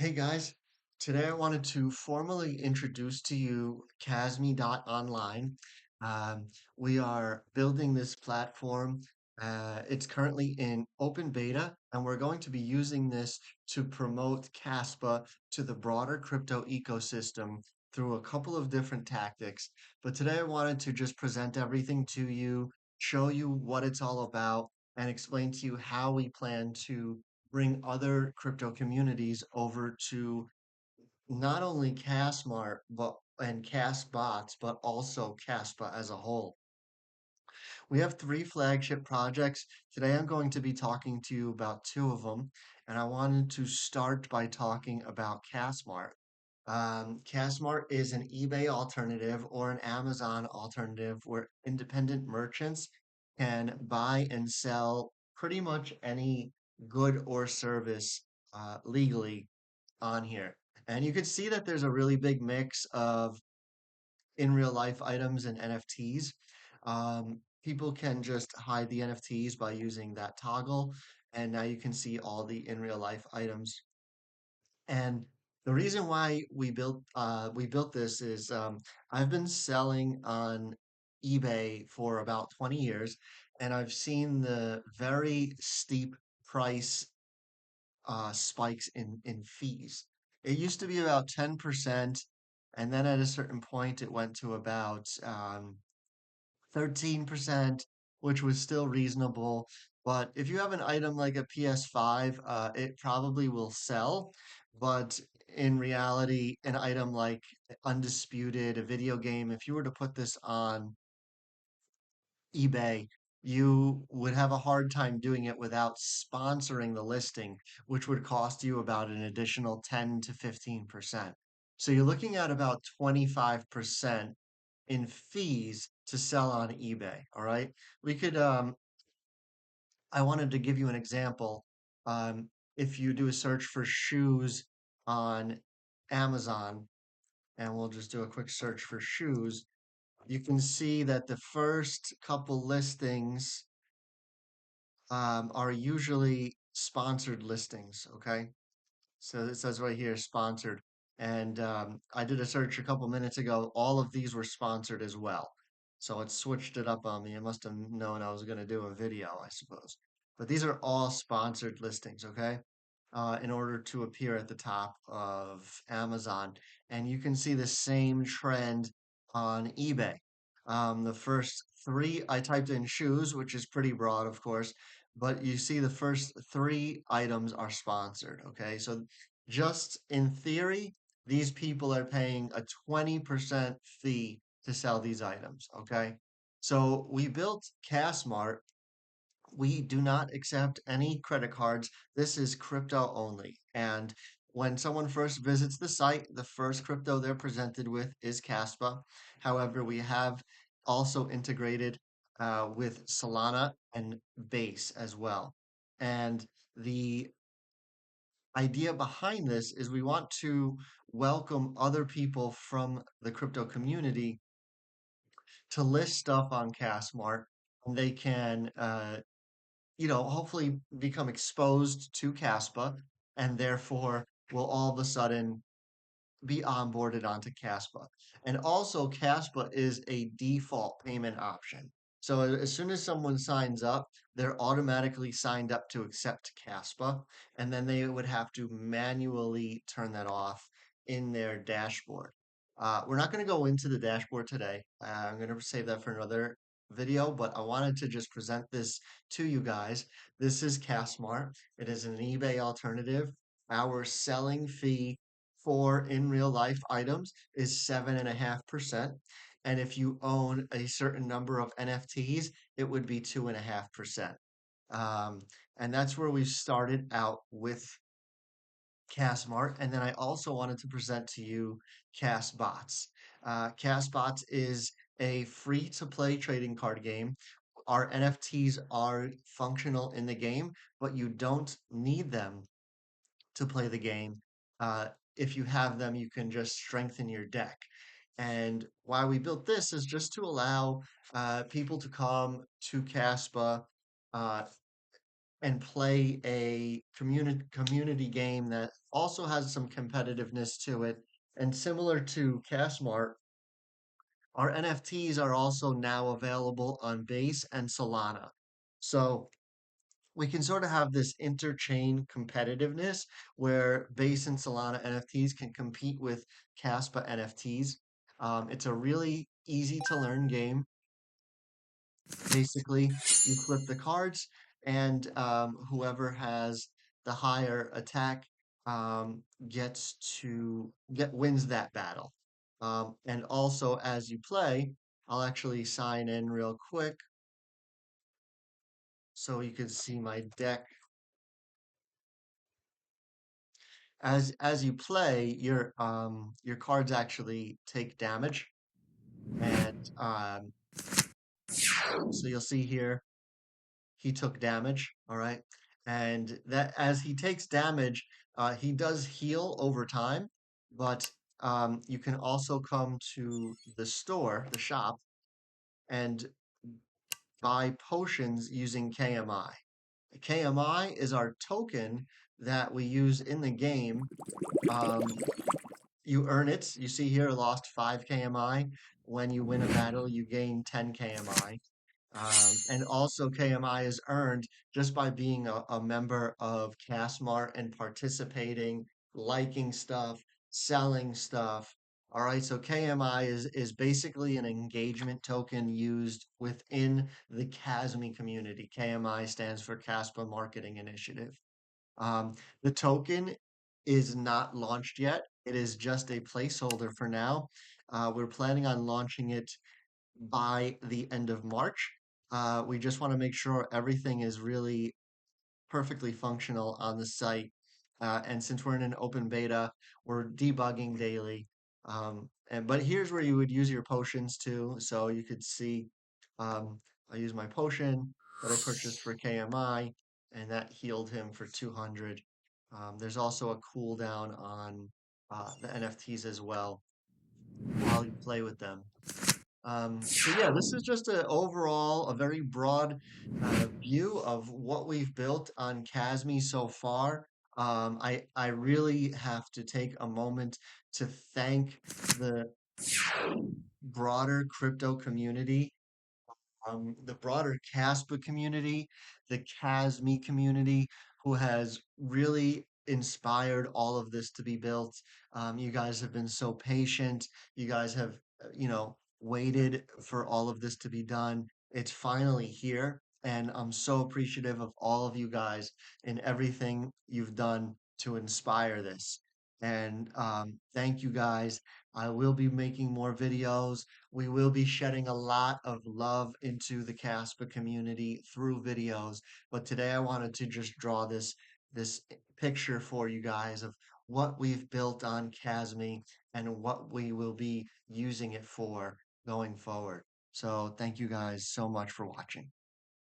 Hey guys, today I wanted to formally introduce to you KasMI.online. Um, we are building this platform. It's currently in open beta, and we're going to be using this to promote Kaspa to the broader crypto ecosystem through a couple of different tactics. But today I wanted to just present everything to you, show you what it's all about, and explain to you how we plan to bring other crypto communities over to not only Kasmart but and Kasbots, but also Kaspa as a whole. We have three flagship projects. Today I'm going to be talking to you about two of them, and I wanted to start by talking about Kasmart. Kasmart is an eBay alternative or an Amazon alternative where independent merchants can buy and sell pretty much any good or service legally on here. And you can see that there's a really big mix of in real life items and NFTs. People can just hide the NFTs by using that toggle, and now you can see all the in real life items. And the reason why we built this is I've been selling on eBay for about 20 years, and I've seen the very steep price spikes in fees. It used to be about 10%, and then at a certain point it went to about 13%, which was still reasonable. But if you have an item like a PS5, it probably will sell. But in reality, an item like Undisputed, a video game, if you were to put this on eBay, you would have a hard time doing it without sponsoring the listing, which would cost you about an additional 10 to 15%. So you're looking at about 25% in fees to sell on eBay. All right. We could, I wanted to give you an example. Um, if you do a search for shoes on Amazon, and we'll just do a quick search for shoes, you can see that the first couple listings are usually sponsored listings. Okay. So it says right here, sponsored. And I did a search a couple minutes ago. All of these were sponsored as well. So it switched it up on me. It must have known I was going to do a video, I suppose. But these are all sponsored listings, okay? In order to appear at the top of Amazon. And you can see the same trend on eBay. The first three, I typed in shoes, which is pretty broad, of course, but you see the first three items are sponsored, okay? So just in theory, these people are paying a 20% fee to sell these items, okay? So we built Kasmart. We do not accept any credit cards. This is crypto only. And when someone first visits the site, the first crypto they're presented with is Kaspa. However, we have also integrated with Solana and Base as well. And the idea behind this is we want to welcome other people from the crypto community to list stuff on Kasmart. And they can hopefully become exposed to Caspa and therefore will all of a sudden be onboarded onto Caspa. And also, Caspa is a default payment option. So as soon as someone signs up, they're automatically signed up to accept Caspa, and then they would have to manually turn that off in their dashboard. We're not going to go into the dashboard today. I'm going to save that for another video, but I wanted to just present this to you guys. This is Kasmart. It is an eBay alternative. Our selling fee for in real life items is 7.5%. And if you own a certain number of NFTs, it would be 2.5%. Um, and that's where we started out with Kasmart. And then I also wanted to present to you Kasbots. Kasbots is a free to play trading card game. Our NFTs are functional in the game, but you don't need them to play the game. Uh, if you have them, you can just strengthen your deck. And why we built this is just to allow people to come to Caspa uh, and play a community game that also has some competitiveness to it. And similar to Kasmart, our NFTs are also now available on Base and Solana. So we can sort of have this interchain competitiveness where Base and Solana NFTs can compete with Kaspa NFTs. It's a really easy to learn game. Basically, you flip the cards, and whoever has the higher attack gets to get wins that battle. And also, as you play, I'll actually sign in real quick so you can see my deck. As you play, your cards actually take damage, and so you'll see here he took damage. All right, and that as he takes damage, he does heal over time, but you can also come to the store, the shop, and buy potions using KMI. KMI is our token that we use in the game. Um, You earn it. You see here, lost 5 KMI. When you win a battle, you gain 10 KMI. And also, KMI is earned just by being a member of Kasmart and participating, liking stuff, selling stuff. All right, so KMI is basically an engagement token used within the KasMI community. KMI stands for Kaspa Marketing Initiative. Um, the token is not launched yet. It is just a placeholder for now. We're planning on launching it by the end of March. We just want to make sure everything is really perfectly functional on the site. And since we're in an open beta, we're debugging daily. But here's where you would use your potions too. So you could see um, I use my potion that I purchased for KMI, and that healed him for 200. There's also a cooldown on the NFTs as well while you play with them. So yeah, this is just a overall a very broad view of what we've built on KasMI so far. I really have to take a moment to thank the broader crypto community, the broader Caspa community, the KasMI community, who has really inspired all of this to be built. You guys have been so patient. You guys have, waited for all of this to be done. It's finally here, and I'm so appreciative of all of you guys and everything you've done to inspire this. And thank you guys. I will be making more videos. We will be shedding a lot of love into the Caspa community through videos. But today I wanted to just draw this picture for you guys of what we've built on KasMI and what we will be using it for going forward. So thank you guys so much for watching.